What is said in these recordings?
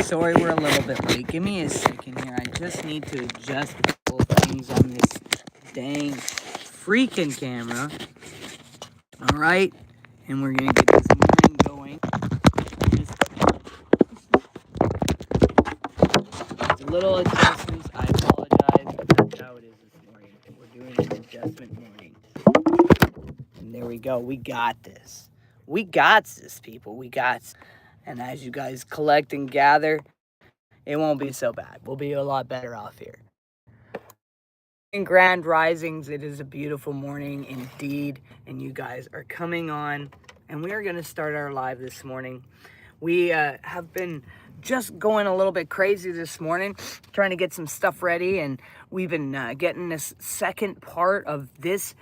sorry we're a little bit late. Give me a second here. I just need to adjust a couple of things on this dang freaking camera. All right, and we're gonna get this morning going. Just a little adjustments. I apologize, but that's how it is this morning. We're doing an adjustment morning. And there we go. We got this. We got this, people. We got this. And as you guys collect and gather, it won't be so bad. We'll be a lot better off here. In Grand Risings, it is a beautiful morning indeed. And you guys are coming on. And we are going to start our live this morning. We have been just going a little bit crazy this morning, trying to get some stuff ready. And we've been getting this second part of this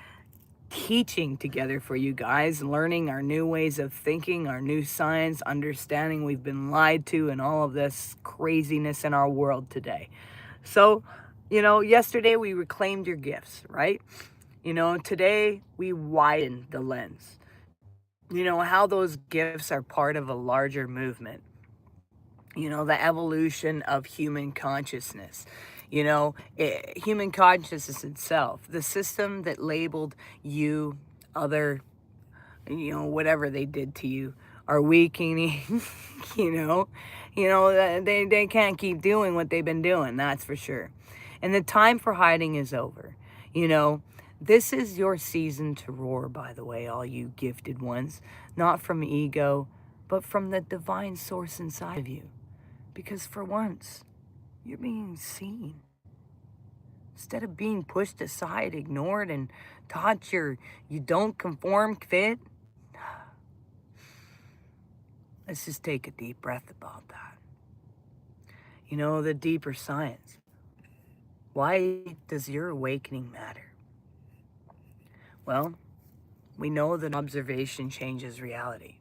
teaching together for you guys, learning our new ways of thinking, our new science, understanding we've been lied to, and all of this craziness in our world today. So, yesterday we reclaimed your gifts, right? Today we widened the lens. How those gifts are part of a larger movement. The evolution of human consciousness. Human consciousness itself, the system that labeled you, other, whatever they did to you, are weakening, they can't keep doing what they've been doing, that's for sure. And the time for hiding is over. This is your season to roar, by the way, all you gifted ones, not from ego, but from the divine source inside of you. Because for once, you're being seen. Instead of being pushed aside, ignored, and taught you don't conform, fit. Let's just take a deep breath about that. The deeper science. Why does your awakening matter? Well, we know that observation changes reality.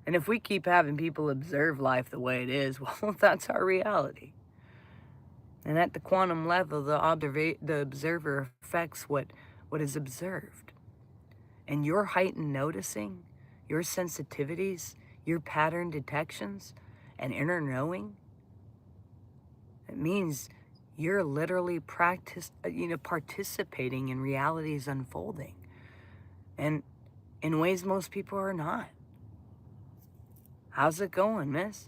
And if we keep having people observe life the way it is, well, that's our reality. And at the quantum level, the observer affects what is observed. And your heightened noticing, your sensitivities, your pattern detections, and inner knowing, it means you're literally participating in reality's unfolding. And in ways most people are not. How's it going, miss?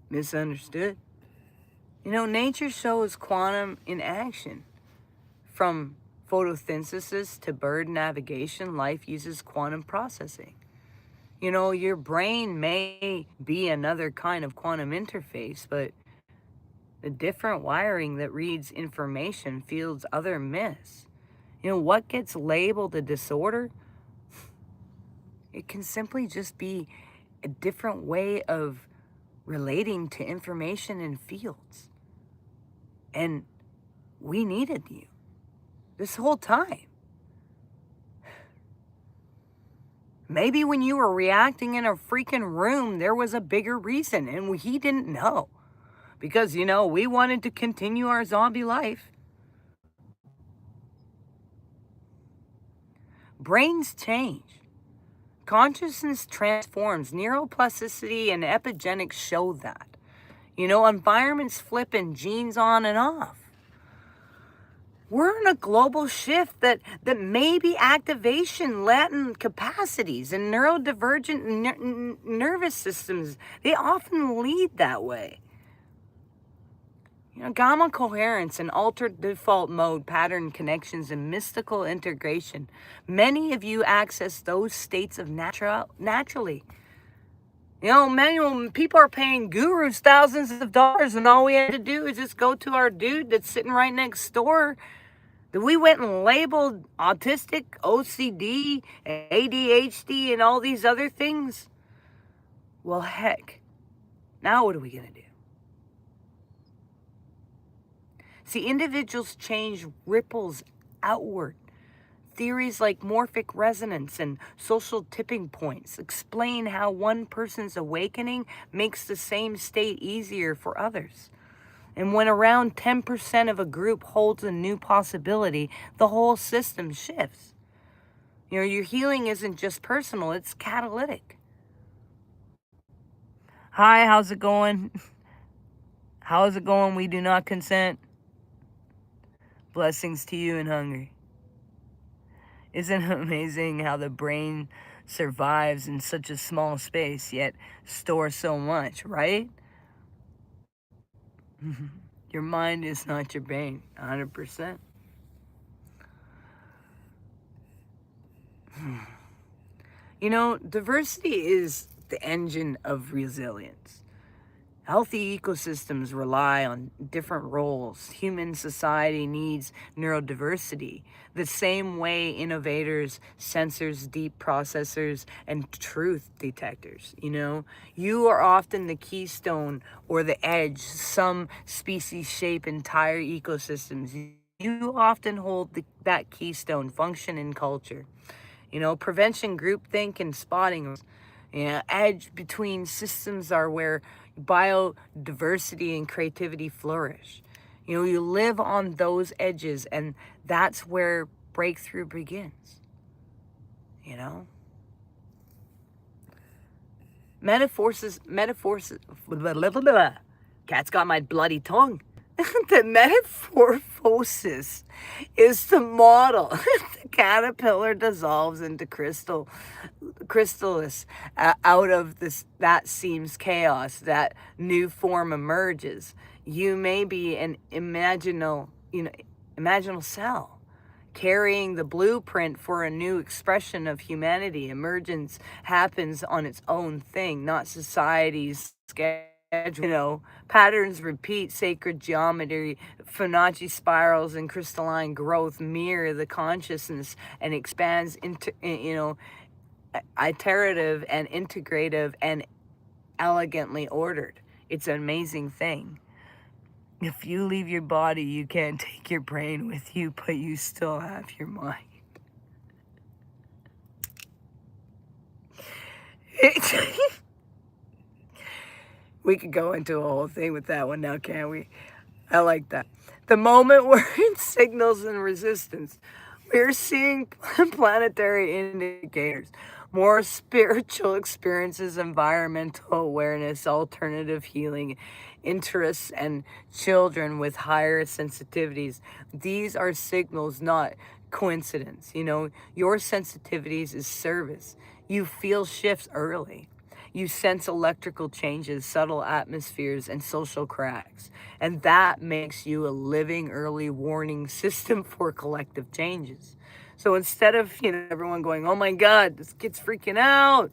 Misunderstood? Nature shows quantum in action. From photosynthesis to bird navigation, life uses quantum processing. Your brain may be another kind of quantum interface, but the different wiring that reads information fields other miss. What gets labeled a disorder? It can simply just be a different way of relating to information in fields. And we needed you this whole time. Maybe when you were reacting in a freaking room, there was a bigger reason, and he didn't know. Because, we wanted to continue our zombie life. Brains change. Consciousness transforms. Neuroplasticity and epigenetics show that. Environments flip and genes on and off. We're in a global shift that maybe activation, latent capacities, and neurodivergent nervous systems, they often lead that way. Gamma coherence and altered default mode, pattern connections, and mystical integration. Many of you access those states of naturally. Many people are paying gurus thousands of dollars, and all we had to do is just go to our dude that's sitting right next door that we went and labeled autistic, OCD, ADHD, and all these other things. Well, heck, now what are we going to do? See, individuals change ripples outward. Theories like morphic resonance and social tipping points explain how one person's awakening makes the same state easier for others. And when around 10% of a group holds a new possibility, the whole system shifts. Your healing isn't just personal, it's catalytic. Hi, how's it going? How is it going? We do not consent. Blessings to you and hungry. Isn't it amazing how the brain survives in such a small space, yet stores so much, right? Your mind is not your brain, 100%. You know, diversity is the engine of resilience. Healthy ecosystems rely on different roles. Human society needs neurodiversity, the same way innovators, sensors, deep processors, and truth detectors. You know, you are often the keystone or the edge. Some species shape entire ecosystems. You often hold that keystone function in culture. You know, prevention, groupthink, and spotting. You know, edge between systems are where biodiversity and creativity flourish. You know, you live on those edges, and that's where breakthrough begins. You know, metaphors. Blah, blah, blah, blah. Cat's got my bloody tongue. The metamorphosis is the model. The caterpillar dissolves into chrysalis. Out of this that seems chaos, that new form emerges. You may be an imaginal cell carrying the blueprint for a new expression of humanity. Emergence happens on its own thing, not society's schedule. You know, patterns repeat, sacred geometry, Fibonacci spirals, and crystalline growth mirror the consciousness and expands into, iterative and integrative and elegantly ordered. It's an amazing thing. If you leave your body, you can't take your brain with you, but you still have your mind. We could go into a whole thing with that one now, can't we? I like that. The moment we're in signals and resistance, we're seeing planetary indicators, more spiritual experiences, environmental awareness, alternative healing, interests, and children with higher sensitivities. These are signals, not coincidence. You know, your sensitivities is service. You feel shifts early. You sense electrical changes, subtle atmospheres, and social cracks. And that makes you a living early warning system for collective changes. So instead of, everyone going, oh my God, this kid's freaking out,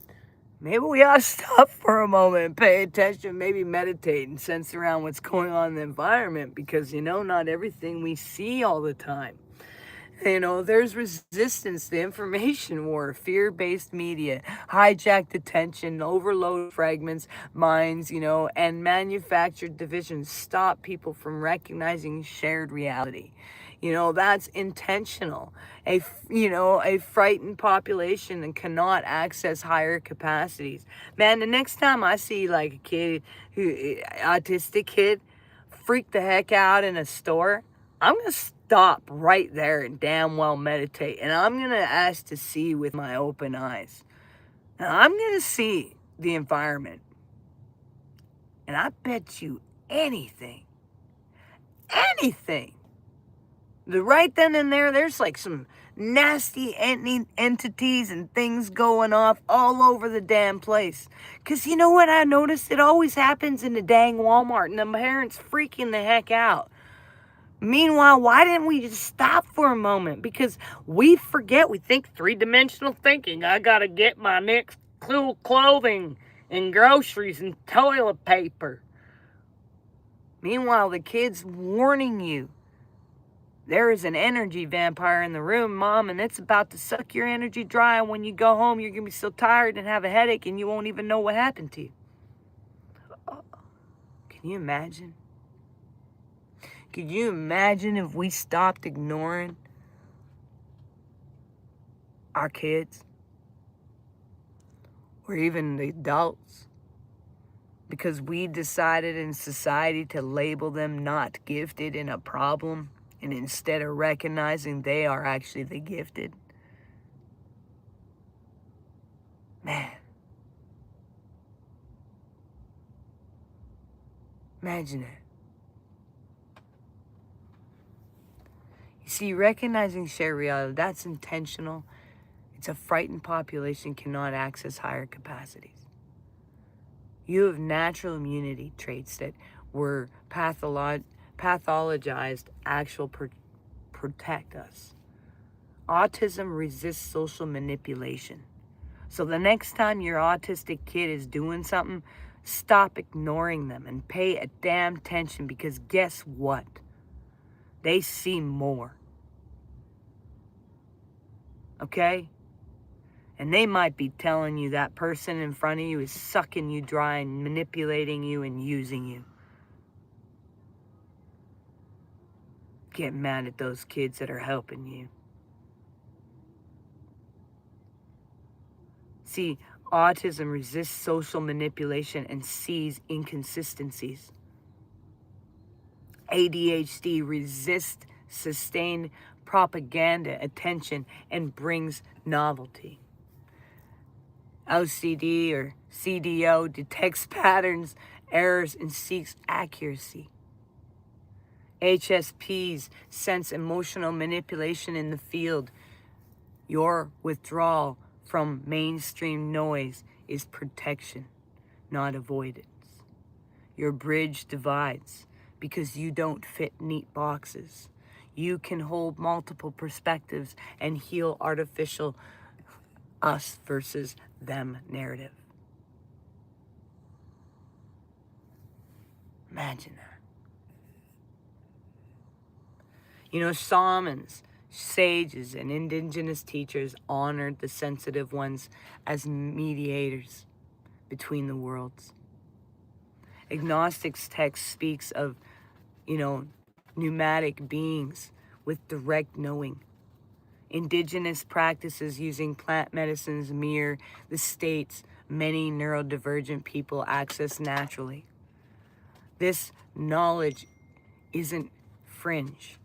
maybe we ought to stop for a moment and pay attention, maybe meditate and sense around what's going on in the environment, because, not everything we see all the time. There's resistance to information war, fear-based media, hijacked attention, overload fragments, minds, and manufactured divisions stop people from recognizing shared reality. That's intentional. A frightened population and cannot access higher capacities. Man, the next time I see like a kid, autistic kid, freak the heck out in a store, I'm going to stop right there and damn well meditate. And I'm going to ask to see with my open eyes. Now, I'm going to see the environment. And I bet you anything, right then and there's like some nasty entities and things going off all over the damn place. Because you know what I noticed? It always happens in the dang Walmart, and the parents freaking the heck out. Meanwhile, why didn't we just stop for a moment? Because we forget, we think three-dimensional thinking. I gotta get my next cool clothing and groceries and toilet paper. Meanwhile, the kid's warning you. There is an energy vampire in the room, Mom, and it's about to suck your energy dry. And when you go home, you're going to be so tired and have a headache, and you won't even know what happened to you. Can you imagine? Could you imagine if we stopped ignoring our kids? Or even the adults? Because we decided in society to label them not gifted and a problem, and instead of recognizing they are actually the gifted. Man. Imagine it. See, recognizing shared reality, that's intentional. It's a frightened population cannot access higher capacities. You have natural immunity traits that were pathologized, protect us. Autism resists social manipulation. So the next time your autistic kid is doing something, stop ignoring them and pay a damn attention, because guess what? They see more. Okay? And they might be telling you that person in front of you is sucking you dry and manipulating you and using you. Get mad at those kids that are helping you. See, autism resists social manipulation and sees inconsistencies. ADHD resists sustained propaganda attention and brings novelty. OCD or CDO detects patterns, errors, and seeks accuracy. HSPs sense emotional manipulation in the field. Your withdrawal from mainstream noise is protection, not avoidance. Your bridge divides because you don't fit neat boxes. You can hold multiple perspectives and heal artificial us versus them narrative. Imagine that. You know, shamans, sages, and indigenous teachers honored the sensitive ones as mediators between the worlds. Agnostics text speaks of, pneumatic beings with direct knowing. Indigenous practices using plant medicines mirror the states many neurodivergent people access naturally. This knowledge isn't fringe.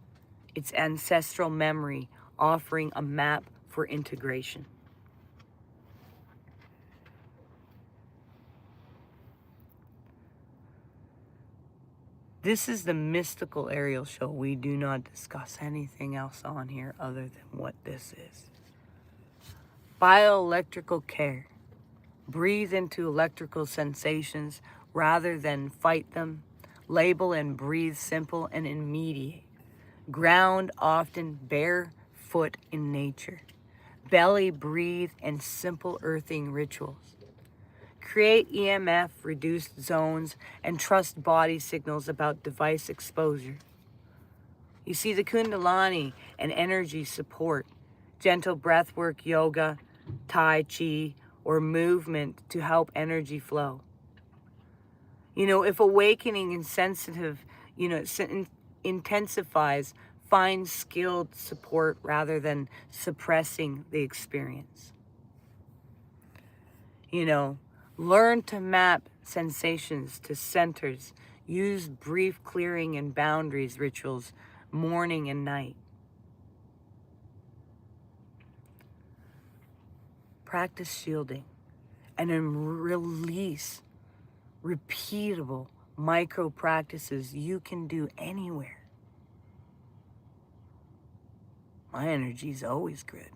It's ancestral memory offering a map for integration. This is the mystical aerial show. We do not discuss anything else on here other than what this is. Bioelectrical care. Breathe into electrical sensations rather than fight them. Label and breathe simple and immediate. Ground often barefoot in nature. Belly breathe and simple earthing rituals. Create EMF reduced zones and trust body signals about device exposure. You see, the Kundalini and energy support, gentle breathwork, yoga, Tai Chi, or movement to help energy flow. If awakening and sensitive, intensifies, find skilled support rather than suppressing the experience. Learn to map sensations to centers. Use brief clearing and boundaries rituals, morning and night. Practice shielding and then release repeatable micro practices you can do anywhere. My energy is always good.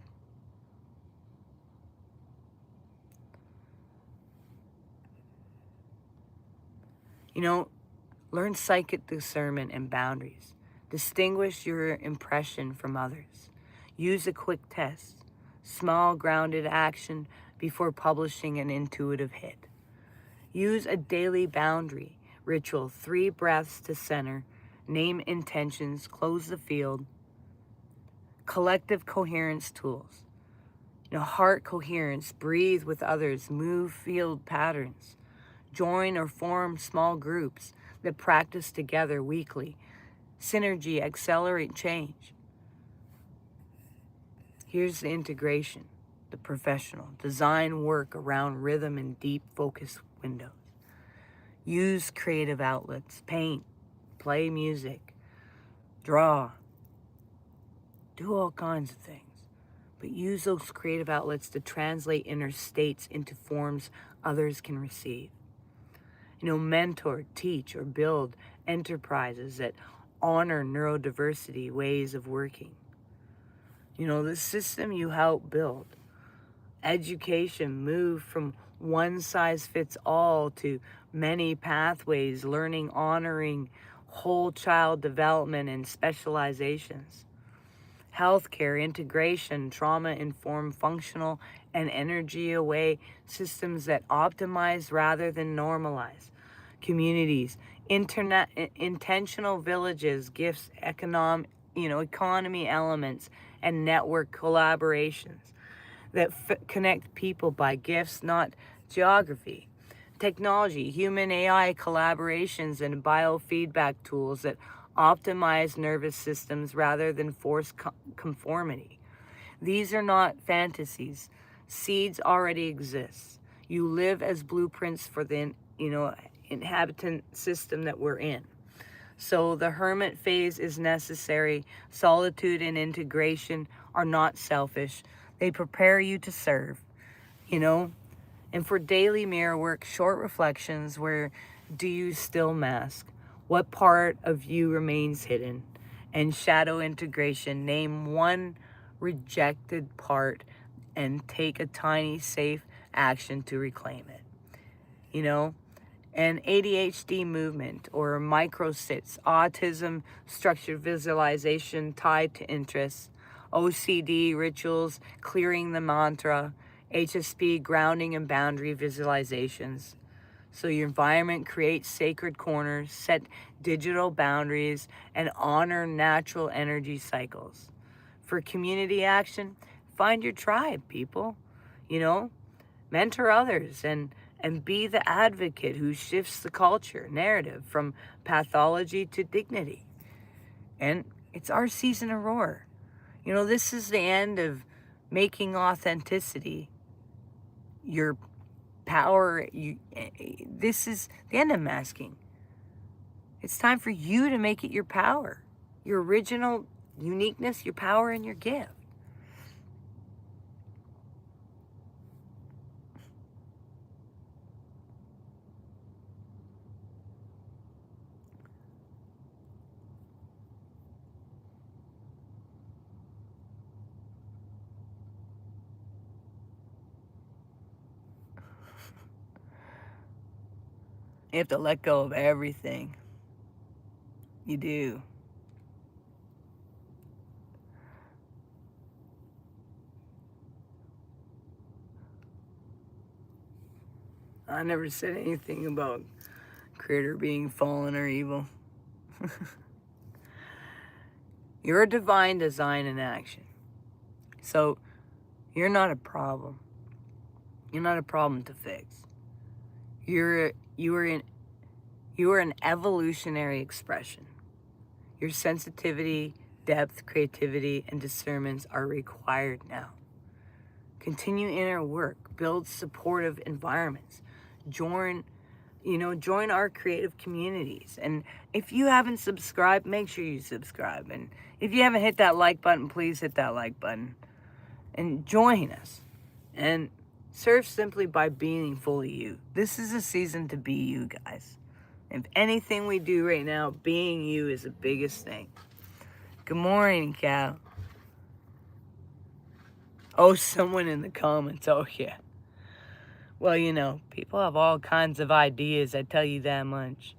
Learn psychic discernment and boundaries. Distinguish your impression from others. Use a quick test. Small grounded action before publishing an intuitive hit. Use a daily boundary ritual. 3 breaths to center. Name intentions. Close the field. Collective coherence tools. Heart coherence. Breathe with others. Move field patterns. Join or form small groups that practice together weekly. Synergy, accelerate change. Here's the integration, the professional. Design work around rhythm and deep focus windows. Use creative outlets, paint, play music, draw, do all kinds of things. But use those creative outlets to translate inner states into forms others can receive. Mentor, teach, or build enterprises that honor neurodiversity ways of working. The system you help build. Education moved from one size fits all to many pathways, learning, honoring whole child development and specializations. Healthcare, integration, trauma-informed, functional, and energy-away systems that optimize rather than normalize. Communities, intentional villages, gifts, economy elements, and network collaborations that connect people by gifts, not geography. Technology, human AI collaborations, and biofeedback tools that optimize nervous systems rather than force conformity. These are not fantasies. Seeds already exist. You live as blueprints for the inhabitant system that we're in. So the hermit phase is necessary. Solitude and integration are not selfish. They prepare you to serve, you know? And for daily mirror work, short reflections, where do you still mask? What part of you remains hidden? And shadow integration, name one rejected part and take a tiny, safe action to reclaim it. And ADHD movement or micro sits, autism, structured visualization tied to interests, OCD rituals, clearing the mantra, HSP, grounding and boundary visualizations. So your environment creates sacred corners, set digital boundaries, and honor natural energy cycles. For community action, find your tribe, people. Mentor others and be the advocate who shifts the culture narrative from pathology to dignity. And it's our season of roar. This is the end of making authenticity your power. This is the end of masking. It's time for you to make it your power, your original uniqueness, your power, and your gift. You have to let go of everything. You do. I never said anything about Creator being fallen or evil. You're a divine design in action. So you're not a problem. You're not a problem to fix. You are an evolutionary expression. Your sensitivity, depth, creativity, and discernments are required now. Continue inner work. Build supportive environments. Join our creative communities. And if you haven't subscribed, make sure you subscribe. And if you haven't hit that like button, please hit that like button. And join us. And serve simply by being fully you. This is a season to be you, guys. If anything we do right now, being you is the biggest thing. Good morning, Cal. Oh, someone in the comments. Oh, yeah. Well, people have all kinds of ideas, I tell you that much.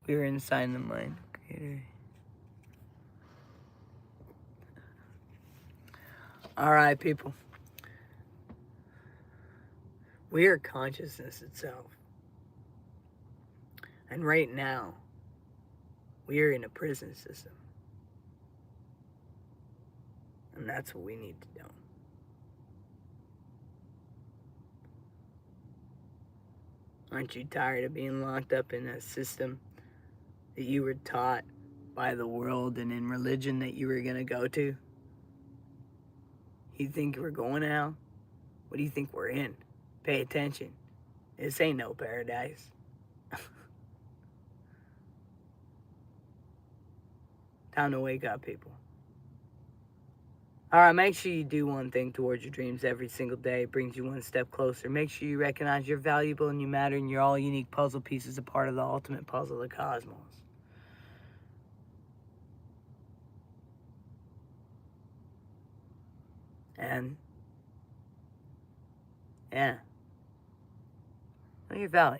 We were inside the mind creator. All right, people. We are consciousness itself. And right now, we are in a prison system. And that's what we need to do. Aren't you tired of being locked up in a system that you were taught by the world and in religion that you were going to go to? You think we're going to hell? What do you think we're in? Pay attention. This ain't no paradise. Time to wake up, people. All right, make sure you do one thing towards your dreams every single day. It brings you one step closer. Make sure you recognize you're valuable and you matter and you're all unique puzzle pieces, a part of the ultimate puzzle of the cosmos. And, yeah, know your value.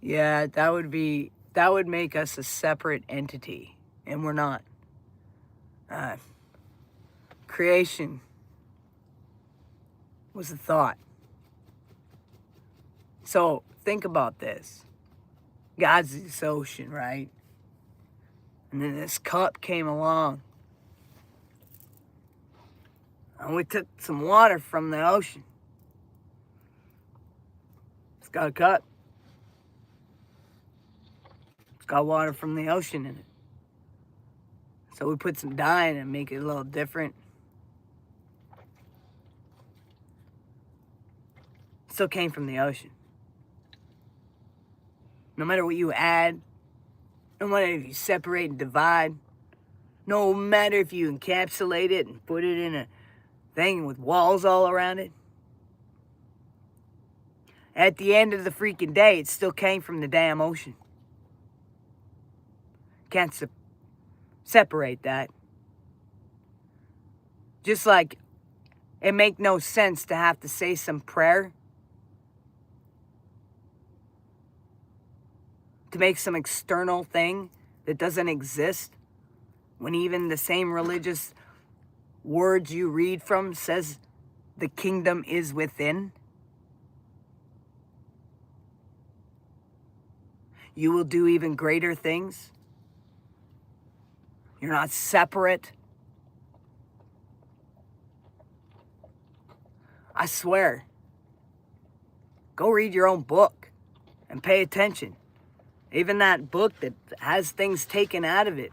Yeah, that would make us a separate entity, and we're not. Creation was a thought. So think about this. God's this ocean, right? And then this cup came along. And we took some water from the ocean. It's got a cup. It's got water from the ocean in it. So we put some dye in it and make it a little different. Still came from the ocean. No matter what you add, no matter if you separate and divide, no matter if you encapsulate it and put it in a thing with walls all around it, at the end of the freaking day, it still came from the damn ocean. Can't separate that. Just like it make no sense to have to say some prayer to make some external thing that doesn't exist, when even the same religious words you read from says the kingdom is within. You will do even greater things. You're not separate. I swear. Go read your own book and pay attention. Even that book that has things taken out of it.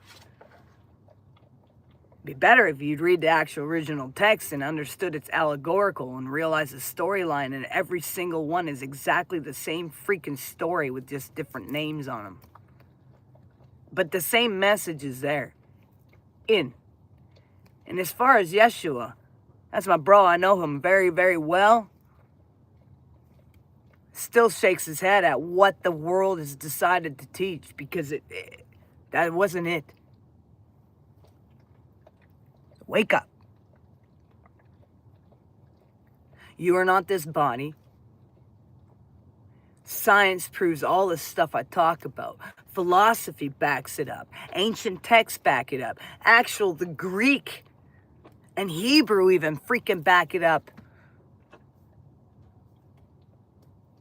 It'd be better if you'd read the actual original text and understood it's allegorical and realized the storyline, and every single one is exactly the same freaking story with just different names on them. But the same message is there. And as far as Yeshua, that's my bro. I know him very, very well. Still shakes his head at what the world has decided to teach, because that wasn't it. Wake up. You are not this body. Science proves all this stuff I talk about. Philosophy backs it up. Ancient texts back it up. The Greek and Hebrew even freaking back it up.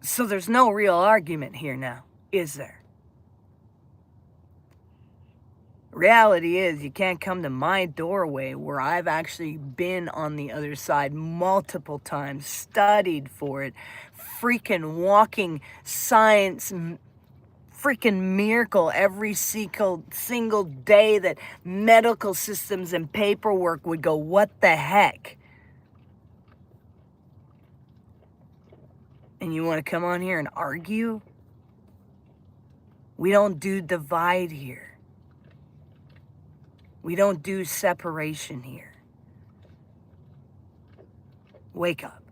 So there's no real argument here now, is there? Reality is, you can't come to my doorway where I've actually been on the other side multiple times, studied for it, freaking walking science, freaking miracle every single day that medical systems and paperwork would go, what the heck? And you want to come on here and argue? We don't do divide here. We don't do separation here. Wake up.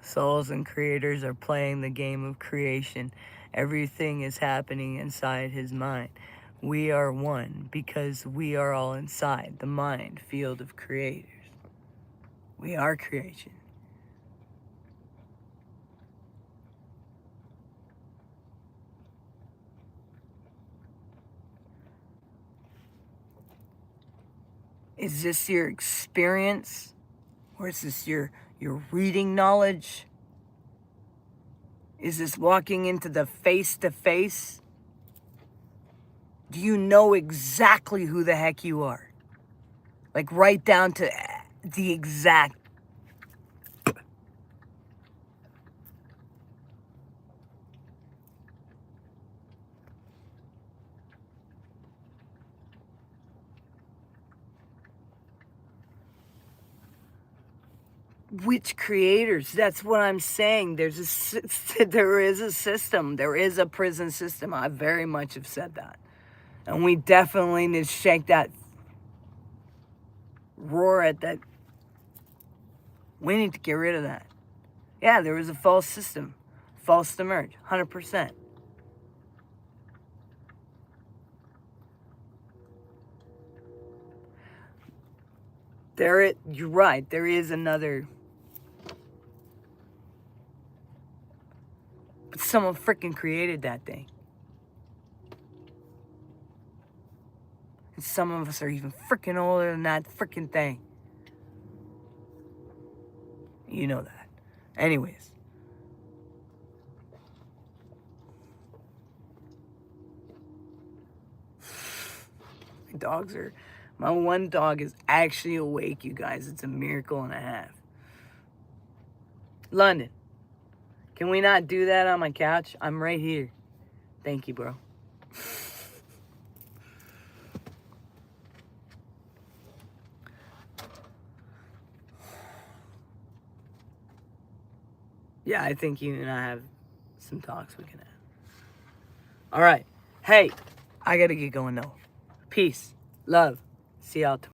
Souls and creators are playing the game of creation. Everything is happening inside his mind. We are one because we are all inside the mind field of creators. We are creation. Is this your experience? Or is this your reading knowledge? Is this walking into the face-to-face? Do you know exactly who the heck you are? Like right down to the exact. Which creators? That's what I'm saying. There is a system. There is a prison system. I very much have said that. And we definitely need to shake that, roar at that. We need to get rid of that. Yeah, there is a false system. False to merge. 100%. You're right. There is another. But someone freaking created that thing. And some of us are even freaking older than that freaking thing. You know that. Anyways. My one dog is actually awake, you guys. It's a miracle and a half. London, can we not do that on my couch? I'm right here. Thank you, bro. Yeah, I think you and I have some talks we can have. All right. Hey, I got to get going, though. Peace. Love. See y'all tomorrow.